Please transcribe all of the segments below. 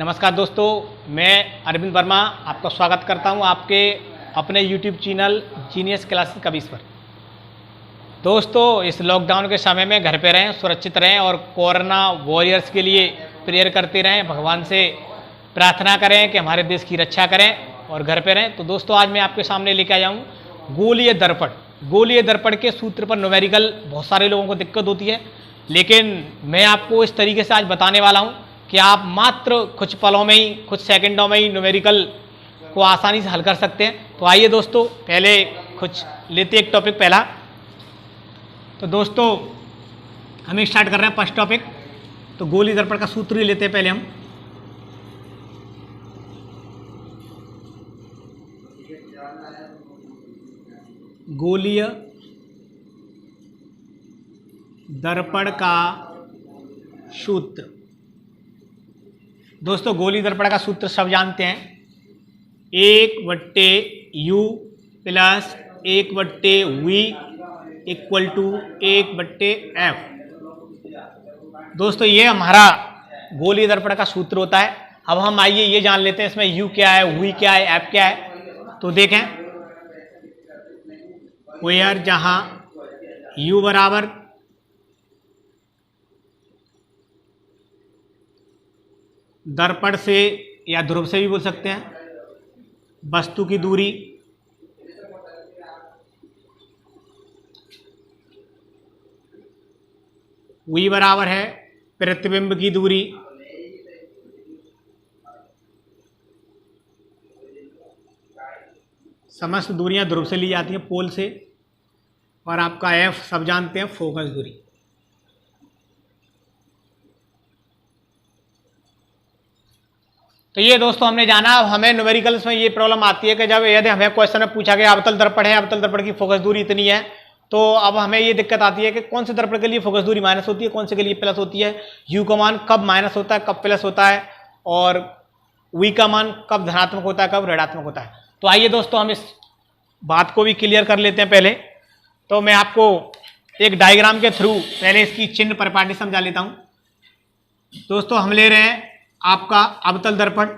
नमस्कार दोस्तों, मैं अरविंद वर्मा आपका स्वागत करता हूं आपके अपने YouTube चैनल जीनियस क्लासेस कबीस पर। दोस्तों, इस लॉकडाउन के समय में घर पे रहें, सुरक्षित रहें और कोरोना वॉरियर्स के लिए प्रेयर करते रहें। भगवान से प्रार्थना करें कि हमारे देश की रक्षा करें और घर पे रहें। तो दोस्तों, आज मैं आपके सामने लेके आया हूँ गोलीय दर्पण। गोलीय दर्पण के सूत्र पर न्यूमेरिकल बहुत सारे लोगों को दिक्कत होती है, लेकिन मैं आपको इस तरीके से आज बताने वाला हूँ कि आप मात्र कुछ पलों में ही, कुछ सेकंडों में ही न्यूमेरिकल को आसानी से हल कर सकते हैं। तो आइए दोस्तों, पहले कुछ लेते एक टॉपिक पहला। तो दोस्तों, हम स्टार्ट कर रहे हैं फर्स्ट टॉपिक। तो गोलीय दर्पण का सूत्र ही लेते हैं पहले हम। गोलीय दर्पण का सूत्र। दोस्तों, गोलीय दर्पण का सूत्र सब जानते हैं, 1/U plus 1/V equal to 1/F। दोस्तों, ये हमारा गोलीय दर्पण का सूत्र होता है। अब हम आइए ये जान लेते हैं इसमें U क्या है, V क्या है, F क्या है। तो देखें, वेयर जहां U बराबर दर्पण से या ध्रुव से भी बोल सकते हैं, वस्तु की दूरी V बराबर है प्रतिबिंब की दूरी समस्त दूरियां ध्रुव से ली जाती हैं, पोल से। और आपका F सब जानते हैं, फोकस दूरी। तो ये दोस्तों हमने जाना। अब हमें न्यूमेरिकल्स में ये प्रॉब्लम आती है कि जब यदि हमें क्वेश्चन में पूछा गया अवतल दर्पण है, अवतल दर्पण की फोकस दूरी इतनी है, तो अब हमें ये दिक्कत आती है कि कौन से दर्पण के लिए फोकस दूरी माइनस होती है, कौन से के लिए प्लस होती है, U का मान कब माइनस होता है, कब प्लस होता है, और V का मान कब धनात्मक होता है, कब ऋणात्मक होता है। तो आइए दोस्तों, हम इस बात को भी क्लियर कर लेते हैं पहले। तो मैं आपको एक डायग्राम के थ्रू पहले इसकी चिन्ह परिपाटी समझा लेता हूं। दोस्तों, हम ले रहे हैं आपका अवतल दर्पण,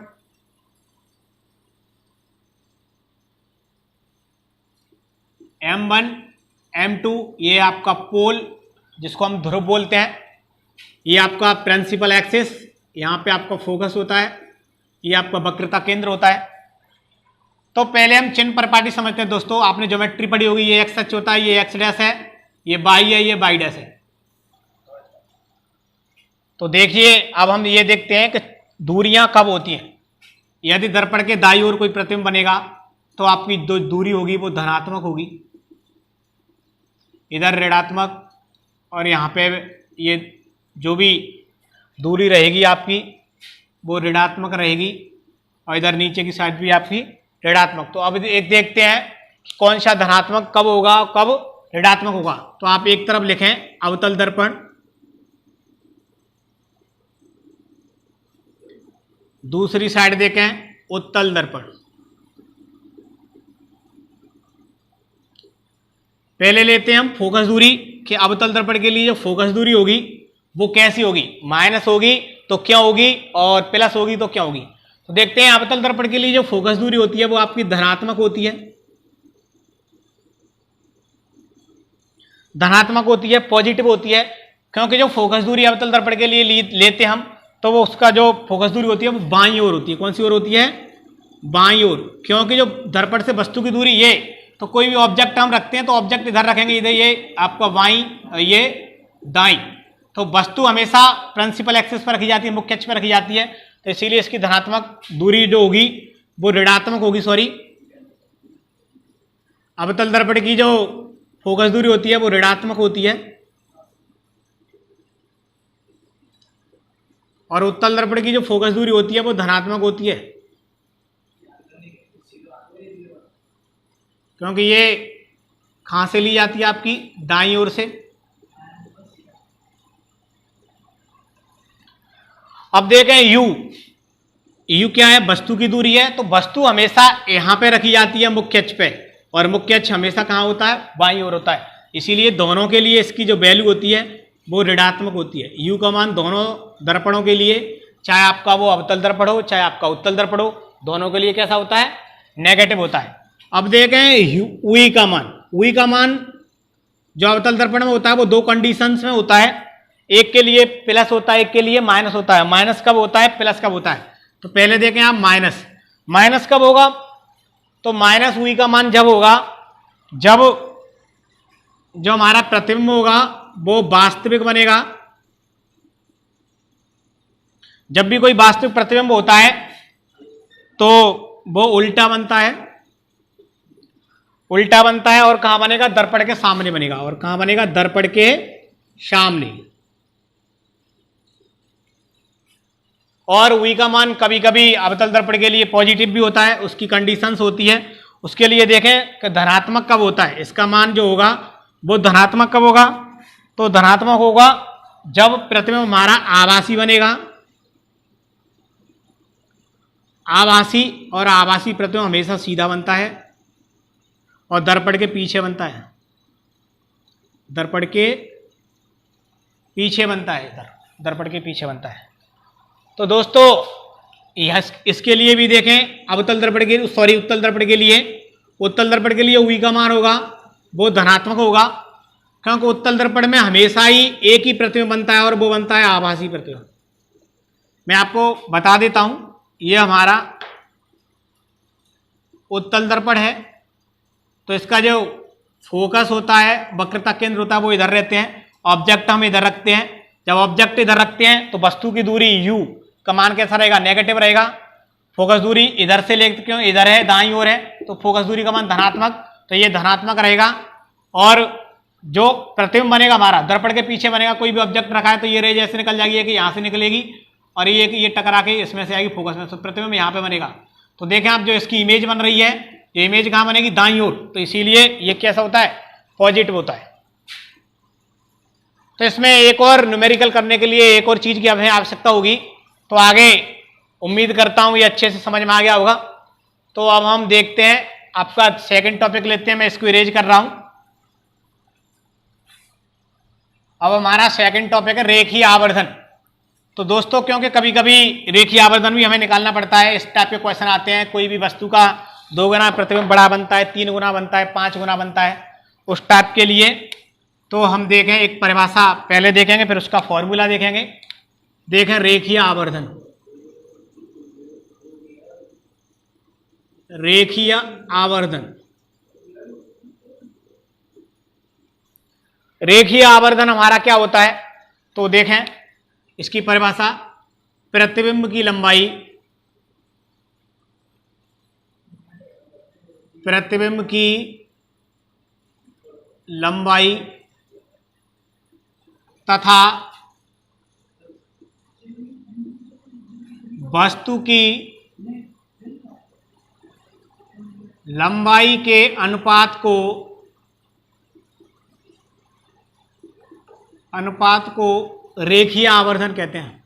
M1 M2 ये आपका पोल जिसको हम ध्रुव बोलते हैं, ये आपका प्रिंसिपल एक्सिस, यहाँ पे आपका फोकस होता है, ये आपका वक्रता केंद्र होता है। तो पहले हम चिन्ह परिपाटी समझते हैं। दोस्तों, आपने ज्योमेट्री पढ़ी होगी, ये एक्स अक्ष होता है, ये एक्स डैश है, ये वाई है, ये वाई डैश है। तो देखिए, अब हम ये देखते हैं कि दूरियां कब होती हैं। यदि दर्पण के दाईं ओर कोई प्रतिबिंब बनेगा तो आपकी जो दूरी होगी वो धनात्मक होगी, इधर ऋणात्मक, और यहाँ पे ये जो भी दूरी रहेगी आपकी वो ऋणात्मक रहेगी, और इधर नीचे की साइड भी आपकी ऋणात्मक। तो अब एक देखते हैं कौन सा धनात्मक कब होगा, कब ऋणात्मक होगा। तो आप एक तरफ लिखें अवतल दर्पण, दूसरी साइड देखें उत्तल दर्पण। पहले लेते हैं हम फोकस दूरी कि अवतल दर्पण के लिए जो फोकस दूरी होगी वो कैसी होगी, माइनस होगी तो क्या होगी, और प्लस होगी तो क्या होगी। तो देखते हैं, अवतल दर्पण के लिए जो फोकस दूरी होती है वो आपकी धनात्मक होती है, धनात्मक होती है, पॉजिटिव होती है। क्योंकि जो फोकस दूरी अवतल दर्पण के लिए लेते हम, तो वो उसका जो फोकस दूरी होती है वो बाईं ओर होती है। कौन सी ओर होती है? बाईं ओर। क्योंकि जो दर्पण से वस्तु की दूरी ये, तो कोई भी ऑब्जेक्ट हम रखते हैं तो ऑब्जेक्ट इधर रखेंगे, इधर ये आपका बाईं, ये दाईं। तो वस्तु हमेशा प्रिंसिपल एक्सिस पर रखी जाती है, मुख्य अक्ष पर रखी जाती है। तो इसीलिए इसकी धनात्मक दूरी जो होगी वो ऋणात्मक होगी, सॉरी। अवतल दर्पण की जो फोकस दूरी होती है वो ऋणात्मक होती है, और उत्तल दर्पण की जो फोकस दूरी होती है वो धनात्मक होती है, क्योंकि ये कहां से ली जाती है, आपकी दाईं ओर से। अब देखें यू क्या है, वस्तु की दूरी है। तो वस्तु हमेशा यहां पे रखी जाती है मुख्य अक्ष पे, और मुख्य अक्ष हमेशा कहाँ होता है, बाईं ओर होता है। इसीलिए दोनों के लिए इसकी जो वैल्यू होती है वो ऋणात्मक होती है। यू का मान दोनों दर्पणों के लिए चाहे आपका वो अवतल दर्पण हो चाहे आपका उत्तल दर्पण हो, दोनों के लिए कैसा होता है, नेगेटिव होता है। अब देखें उई का मान, उई का मान जो अवतल दर्पण में होता है वो दो कंडीशंस में होता है, एक के लिए प्लस होता है एक के लिए माइनस होता है। माइनस कब होता है, प्लस कब होता है? तो पहले देखें आप माइनस, माइनस कब होगा? तो माइनस उई का मान जब होगा जब जो हमारा प्रतिबिंब होगा वो वास्तविक बनेगा। जब भी कोई वास्तविक प्रतिबिंब होता है तो वो उल्टा बनता है, उल्टा बनता है और कहां बनेगा, दर्पण के सामने बनेगा। और कहां बनेगा, दर्पण के सामने। और उई का मान कभी कभी अवतल दर्पण के लिए पॉजिटिव भी होता है, उसकी कंडीशंस होती है। उसके लिए देखें कि धनात्मक कब होता है, इसका मान जो होगा वो धनात्मक कब होगा? तो धनात्मक होगा जब प्रतिबिंब हमारा आभासी बनेगा, आभासी, और आभासी प्रतिबिंब हमेशा सीधा बनता है और दर्पण के पीछे बनता है, दर्पण के पीछे बनता है, दर्पण के पीछे बनता है। तो दोस्तों इसके लिए भी देखें, अवतल दर्पण के उत्तल दर्पण के लिए, उत्तल दर्पण के लिए उई का मान होगा वो धनात्मक होगा, क्योंकि उत्तल दर्पण में हमेशा ही एक ही प्रतिबिंब बनता है और वो बनता है आभासी प्रतिबिंब। मैं आपको बता देता हूं, ये हमारा उत्तल दर्पण है, तो इसका जो फोकस होता है, वक्रता केंद्र होता है, वो इधर रहते हैं, ऑब्जेक्ट हम इधर रखते हैं। जब ऑब्जेक्ट इधर रखते हैं तो वस्तु की दूरी u का मान कैसा रहेगा, नेगेटिव रहेगा। फोकस दूरी इधर से लेते, क्यों इधर है, दाईं ओर है, तो फोकस दूरी का मान धनात्मक, तो ये धनात्मक रहेगा। और जो प्रतिबिंब बनेगा हमारा दर्पण के पीछे बनेगा, कोई भी ऑब्जेक्ट रखा है तो ये रे जैसे निकल जाएगी कि यहाँ से निकलेगी और ये टकरा के इसमें से आएगी फोकस में, तो प्रतिबिंब यहाँ पे बनेगा। तो देखें आप, जो इसकी इमेज बन रही है, ये इमेज कहाँ बनेगी, दाईं ओर, तो इसीलिए ये कैसा होता है, पॉजिटिव होता है। तो इसमें एक और न्यूमेरिकल करने के लिए एक और चीज की हमें आवश्यकता होगी, तो आगे उम्मीद करता हूं ये अच्छे से समझ में आ गया होगा। तो अब हम देखते हैं, आपका सेकंड टॉपिक लेते हैं, मैं इसको इरेज कर रहा हूं। अब हमारा सेकंड टॉपिक है रेखीय आवर्धन। तो दोस्तों क्योंकि कभी कभी रेखीय आवर्धन भी हमें निकालना पड़ता है, इस टाइप के क्वेश्चन आते हैं, कोई भी वस्तु का 2 गुना प्रतिबिंब बड़ा बनता है, 3 गुना बनता है, 5 गुना बनता है, उस टाइप के लिए। तो हम देखें, एक परिभाषा पहले देखेंगे, फिर उसका फॉर्मूला देखेंगे। देखें रेखीय आवर्धन, रेखीय आवर्धन, रेखीय आवर्धन हमारा क्या होता है, तो देखें इसकी परिभाषा, प्रतिबिंब की लंबाई, प्रतिबिंब की लंबाई तथा वस्तु की लंबाई के अनुपात को रेखीय आवर्धन कहते हैं।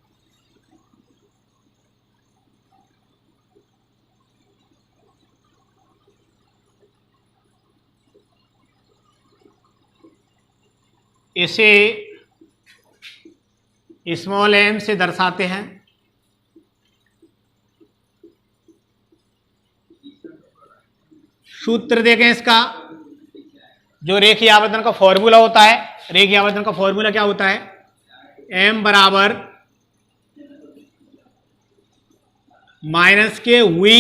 इसे स्मॉल m से दर्शाते हैं। सूत्र देखें इसका, जो रेखीय आवर्धन का फॉर्मूला होता है, रेखीय आवर्धन का फॉर्मूला क्या होता है, m बराबर माइनस के v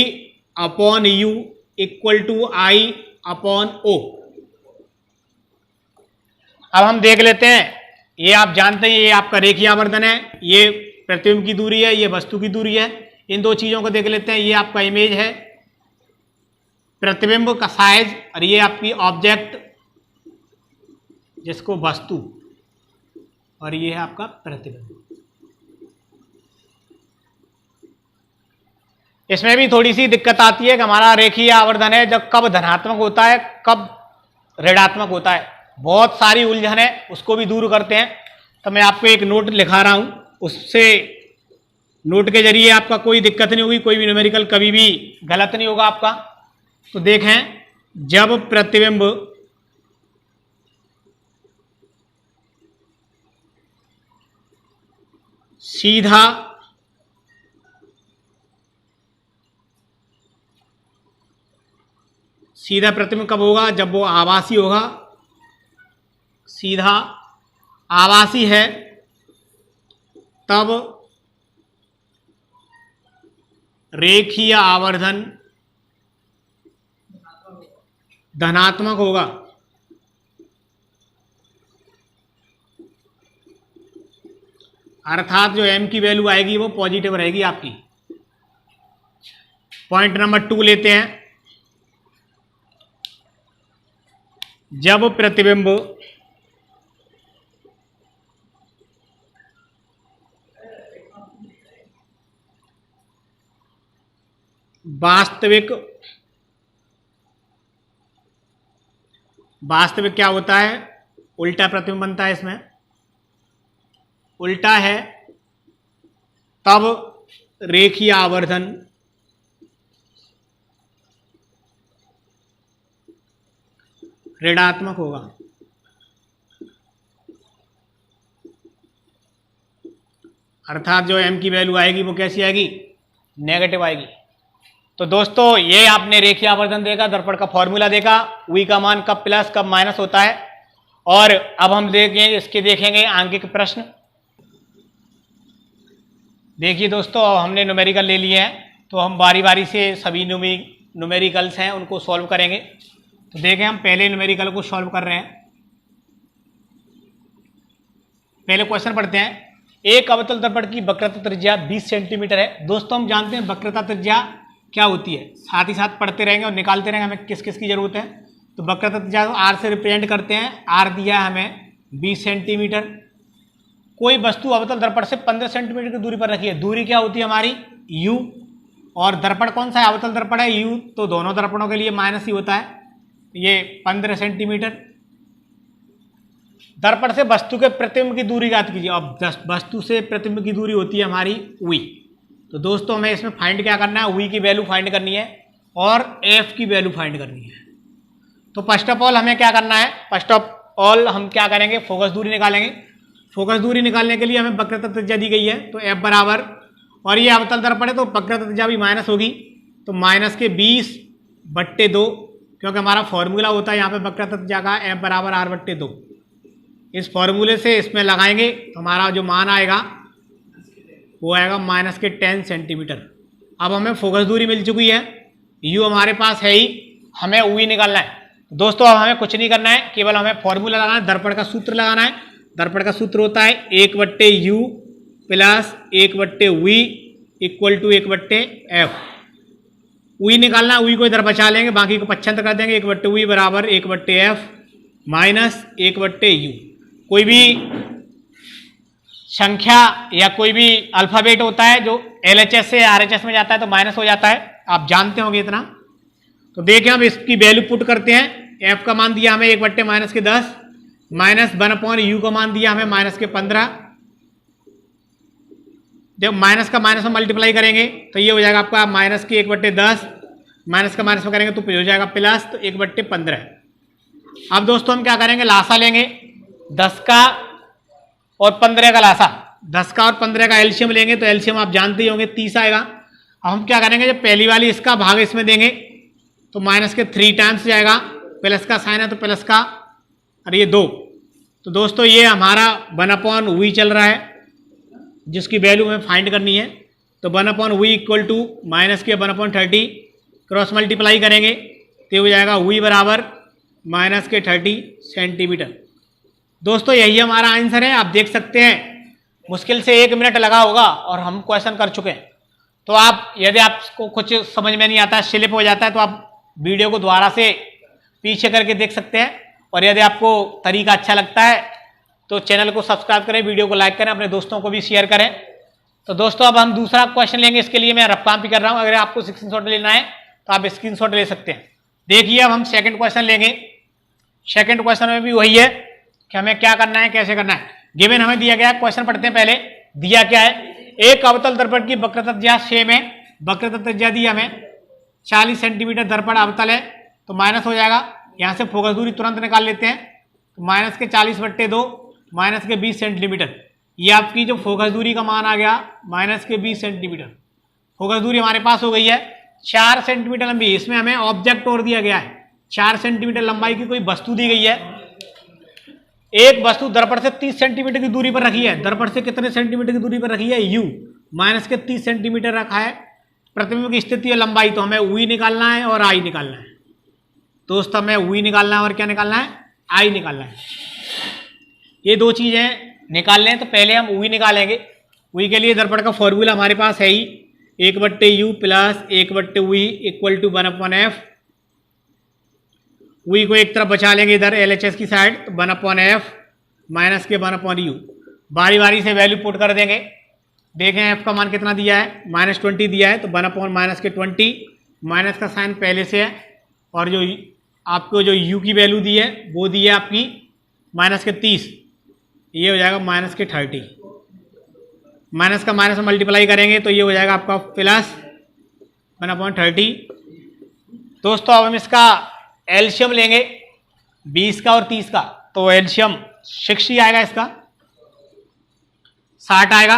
upon u equal to I upon O। अब हम देख लेते हैं, ये आप जानते हैं ये आपका रेखीय आवर्धन है, ये प्रतिबिंब की दूरी है, ये वस्तु की दूरी है। इन दो चीजों को देख लेते हैं, ये आपका इमेज है, प्रतिबिंब का साइज, और ये आपकी ऑब्जेक्ट जिसको वस्तु, और ये है आपका प्रतिबिंब। इसमें भी थोड़ी सी दिक्कत आती है कि हमारा रेखीय आवर्धन है, जब कब धनात्मक होता है कब ऋणात्मक होता है, बहुत सारी उलझन है, उसको भी दूर करते हैं। तो मैं आपको एक नोट लिखा रहा हूं, उससे नोट के जरिए आपका कोई दिक्कत नहीं होगी, कोई भी न्यूमेरिकल कभी भी गलत नहीं होगा आपका। तो देखें, जब प्रतिबिंब सीधा सीधा प्रतिबिंब कब होगा? जब वो आभासी होगा। सीधा आभासी है तब रेखीय आवर्धन धनात्मक होगा। अर्थात जो m की वैल्यू आएगी वो पॉजिटिव रहेगी आपकी। पॉइंट नंबर 2 लेते हैं। जब प्रतिबिंब वास्तविक क्या होता है? उल्टा प्रतिबिंब बनता है इसमें, उल्टा है तब रेखीय आवर्धन ऋणात्मक होगा। अर्थात जो m की वैल्यू आएगी वो कैसी आएगी? नेगेटिव आएगी। तो दोस्तों ये आपने रेखीय आवर्धन देखा, दर्पण का फॉर्मूला देखा, v का मान कब प्लस कब माइनस होता है। और अब हम देखेंगे आंकिक प्रश्न। देखिए दोस्तों, अब हमने न्यूमेरिकल ले लिए हैं तो हम बारी बारी से सभी न्यूमेरिकल्स हैं उनको सॉल्व करेंगे। तो देखें, हम पहले न्यूमेरिकल को सॉल्व कर रहे हैं। पहले क्वेश्चन पढ़ते हैं। एक अवतल दर्पण की वक्रता त्रिज्या 20 सेंटीमीटर है। दोस्तों हम जानते हैं वक्रता त्रिज्या क्या होती है, साथ ही साथ पढ़ते रहेंगे और निकालते रहेंगे हमें किस किस की जरूरत है। तो वक्रता त्रिज्या आर से रिप्रेजेंट करते हैं। आर दिया है हमें 20 सेंटीमीटर। कोई वस्तु अवतल दर्पण से 15 सेंटीमीटर की दूरी पर रखी है। दूरी क्या होती है हमारी? u। और दर्पण कौन सा है? अवतल दर्पण है u, तो दोनों दर्पणों के लिए माइनस ही होता है। ये 15 सेंटीमीटर। दर्पण से वस्तु के प्रतिबिंब की दूरी ज्ञात कीजिए। अब वस्तु से प्रतिबिंब की दूरी होती है हमारी v। तो दोस्तों हमें इसमें फाइंड क्या करना है? v की वैल्यू फाइंड करनी है और f की वैल्यू फाइंड करनी है। तो फर्स्ट ऑफ ऑल हमें क्या करना है? फर्स्ट ऑफ ऑल हम क्या करेंगे? फोकस दूरी निकालेंगे। फोकस दूरी निकालने के लिए हमें वक्रता त्रिज्या दी गई है, तो f बराबर, और ये अवतल दर्पण है तो वक्रता त्रिज्या भी माइनस होगी, तो माइनस के 20/2, क्योंकि हमारा फॉर्मूला होता है यहाँ पे वक्रता त्रिज्या का f बराबर r/2। इस फॉर्मूले से इसमें लगाएंगे तो हमारा जो मान आएगा वो आएगा -10 सेंटीमीटर। अब हमें फोकस दूरी मिल चुकी है, u हमारे पास है ही, हमें v निकालना है। दोस्तों अब हमें कुछ नहीं करना है, केवल हमें फॉर्मूला लगाना है, दर्पण का सूत्र लगाना है। दर्पण का सूत्र होता है 1/u plus 1/v equal to 1/f। v निकालना है, v को इधर बचा लेंगे, बाकी को पक्षांतर कर देंगे। 1/v बराबर 1/f माइनस 1/u। कोई भी संख्या या कोई भी अल्फाबेट होता है जो LHS से RHS में जाता है तो माइनस हो जाता है, आप जानते होंगे इतना। तो देखें हम इसकी वैल्यू पुट करते हैं। f का मान दिया हमें 1/-10 माइनस 1/u का मान दिया हमें -15। जब माइनस का माइनस में मल्टीप्लाई करेंगे तो ये हो जाएगा आपका -1/10, माइनस का माइनस में करेंगे तो हो जाएगा प्लस, तो 1/15। अब दोस्तों हम क्या करेंगे? लासा लेंगे, 10 का और 15 का लासा। 10 का और 15 का एलसीएम लेंगे तो एलसीएम आप जानते ही होंगे 30 आएगा। अब हम क्या करेंगे? जब पहली वाली इसका भाग इसमें देंगे तो माइनस के 3 टाइम्स जाएगा, प्लस का साइन है तो प्लस का, और ये 2। तो दोस्तों ये हमारा 1/v चल रहा है जिसकी वैल्यू हमें फाइंड करनी है। तो 1/v इक्वल टू माइनस के 1/30, क्रॉस मल्टीप्लाई करेंगे तो हो जाएगा v बराबर -30 सेंटीमीटर। दोस्तों यही हमारा आंसर है। आप देख सकते हैं मुश्किल से 1 मिनट लगा होगा और हम क्वेश्चन कर चुके हैं। तो आप यदि आपको कुछ समझ में नहीं आता, स्लिप हो जाता है, तो आप वीडियो को दोबारा से पीछे करके देख सकते हैं। और यदि आपको तरीका अच्छा लगता है तो चैनल को सब्सक्राइब करें, वीडियो को लाइक करें, अपने दोस्तों को भी शेयर करें। तो दोस्तों अब हम दूसरा क्वेश्चन लेंगे। इसके लिए मैं रफ काम भी कर रहा हूँ, अगर आपको स्क्रीनशॉट लेना है तो आप स्क्रीनशॉट ले सकते हैं। देखिए अब हम सेकंड क्वेश्चन लेंगे। सेकंड क्वेश्चन में भी वही है कि हमें क्या करना है, कैसे करना है। गिवन हमें दिया गया है, क्वेश्चन पढ़ते हैं पहले। दिया क्या है? एक अवतल दर्पण की वक्रता त्रिज्या सेम है। वक्रता त्रिज्या दी हमें 40 सेंटीमीटर, दर्पण अवतल है तो माइनस हो जाएगा। यहाँ से फोकस दूरी तुरंत निकाल लेते हैं, तो माइनस के 40/2 माइनस के 20 सेंटीमीटर। ये आपकी जो फोकस दूरी का मान आ गया माइनस के 20 सेंटीमीटर। फोकस दूरी हमारे पास हो गई है 4 सेंटीमीटर लंबी। इसमें हमें ऑब्जेक्ट और दिया गया है, 4 सेंटीमीटर लंबाई की कोई वस्तु दी गई है। एक वस्तु दर्पण से 30 सेंटीमीटर की दूरी पर रखी है। दर्पण से कितने सेंटीमीटर की दूरी पर रखी है? u माइनस के 30 सेंटीमीटर रखा है। प्रतिबिंब की स्थिति और लंबाई, तो हमें v निकालना है और i निकालना है। दोस्तों हमें v निकालना है और क्या निकालना है? i निकालना है। ये दो चीजें निकालने हैं, तो पहले हम v निकालेंगे। v के लिए दर्पण का फॉर्मूला हमारे पास है ही 1/u plus 1/v equal to 1/f। v को एक तरफ बचा लेंगे इधर LHS की साइड, तो 1/f माइनस के 1/u। बारी बारी से वैल्यू पुट कर देंगे। देखें f का मान कितना दिया है? -20 दिया है, तो 1/माइनस के 20, माइनस का साइन पहले से है। और जो आपको जो u की वैल्यू दी है वो दी है आपकी माइनस के 30, ये हो जाएगा माइनस के 30। माइनस का माइनस में मल्टीप्लाई करेंगे तो ये हो जाएगा आपका प्लस 1/30। दोस्तों अब हम इसका एलसीएम लेंगे 20 का और 30 का, तो एलसीएम 60 आएगा, इसका 60 आएगा।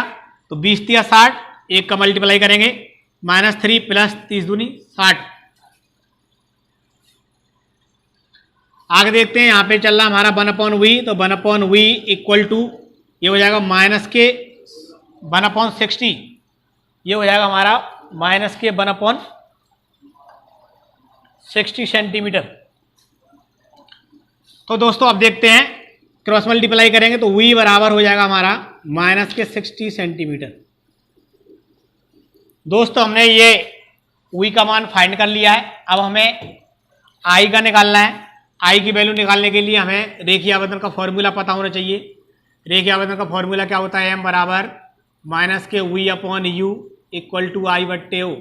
तो 20 या 60, एक का मल्टीप्लाई करेंगे -3 प्लस 30 दूनी 60। आगे देखते हैं, यहाँ पे चल रहा हमारा 1/v, तो 1/v इक्वल टू ये हो जाएगा माइनस के 1/60, ये हो जाएगा हमारा माइनस के 1/60 सेंटीमीटर। तो दोस्तों अब देखते हैं, क्रॉस मल्टीप्लाई करेंगे तो v बराबर हो जाएगा हमारा माइनस के 60 सेंटीमीटर। दोस्तों हमने ये v का मान फाइंड कर लिया है। अब हमें i का निकालना है। i की वैल्यू निकालने के लिए हमें रेखीय आवर्धन का फॉर्मूला पता होना चाहिए। रेखीय आवर्धन का फॉर्मूला क्या होता है? m बराबर माइनस के v/u इक्वल टू i/o।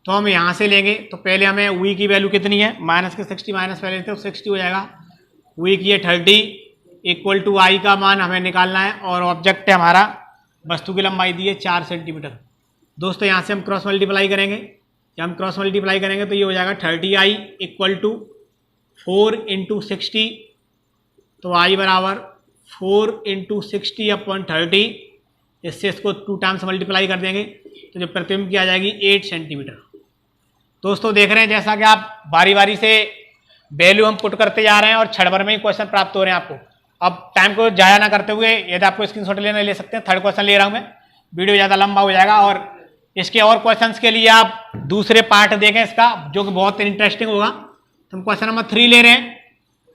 तो हम यहाँ से लेंगे, तो पहले हमें v की वैल्यू कितनी है? माइनस के 60 माइनस पहले थे, तो 60 हो जाएगा। v की है 30 इक्वल टू i का मान हमें निकालना है, और ऑब्जेक्ट है हमारा, वस्तु की लंबाई दी है 4 सेंटीमीटर। दोस्तों यहाँ से हम क्रॉस मल्टीप्लाई करेंगे। जब हम क्रॉस मल्टीप्लाई करेंगे तो ये हो जाएगा 30i इक्वल टू 4 × 60, तो i बराबर 4 × 60/30। इससे इसको 2 टाइम्स मल्टीप्लाई कर देंगे, तो जो प्रतिबिंब की आ जाएगी 8 सेंटीमीटर। दोस्तों देख रहे हैं जैसा कि आप बारी बारी से वैल्यू हम पुट करते जा रहे हैं और क्षण भर में ही क्वेश्चन प्राप्त हो रहे हैं आपको। अब टाइम को जाया ना करते हुए, यदि आपको स्क्रीनशॉट लेना ले सकते हैं। थर्ड क्वेश्चन ले रहा हूं मैं, वीडियो ज़्यादा लंबा हो जाएगा, और इसके और क्वेश्चंस के लिए आप दूसरे पार्ट देखें इसका, जो कि बहुत इंटरेस्टिंग होगा। तो हम क्वेश्चन नंबर 3 ले रहे हैं।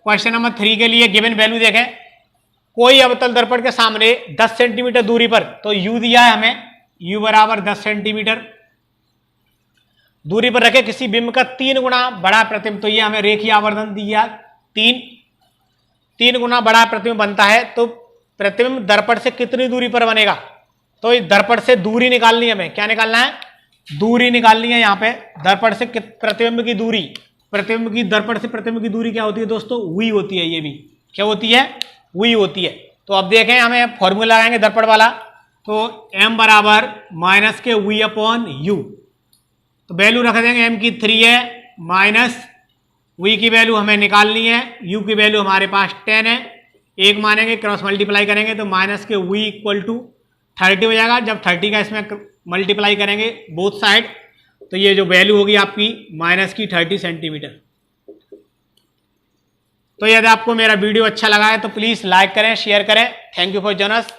क्वेश्चन नंबर 3 के लिए गिवन वैल्यू देखें। कोई अवतल दर्पण के सामने 10 सेंटीमीटर दूरी पर, तो u दिया है हमें, u बराबर 10 सेंटीमीटर दूरी पर रखे किसी बिंब का 3 गुना बड़ा प्रतिबिंब, तो ये हमें रेखीय आवर्धन दिया 3 गुना बड़ा प्रतिबिंब बनता है। तो प्रतिबिंब दर्पण से कितनी दूरी पर बनेगा? तो इस दर्पण से दूरी निकालनी है हमें। क्या निकालना है? दूरी निकालनी है। यहाँ पे दर्पण से प्रतिबिंब की दूरी, प्रतिबिंब की दर्पण से प्रतिबिंब की दूरी क्या होती है दोस्तों? v होती है। ये भी क्या होती है? v होती है। तो अब देखें, हमें फॉर्मूला लगाएंगे दर्पण वाला, तो m बराबर माइनस के v/u, तो वैल्यू रख देंगे। m की 3 है, माइनस v की वैल्यू हमें निकालनी है, u की वैल्यू हमारे पास 10 है। एक मानेंगे, क्रॉस मल्टीप्लाई करेंगे तो माइनस के v इक्वल टू 30 हो जाएगा। जब 30 का इसमें मल्टीप्लाई करेंगे बोथ साइड, तो ये जो वैल्यू होगी आपकी माइनस की 30 सेंटीमीटर। तो यदि आपको मेरा वीडियो अच्छा लगा है तो प्लीज़ लाइक करें, शेयर करें। Thank you for joining us.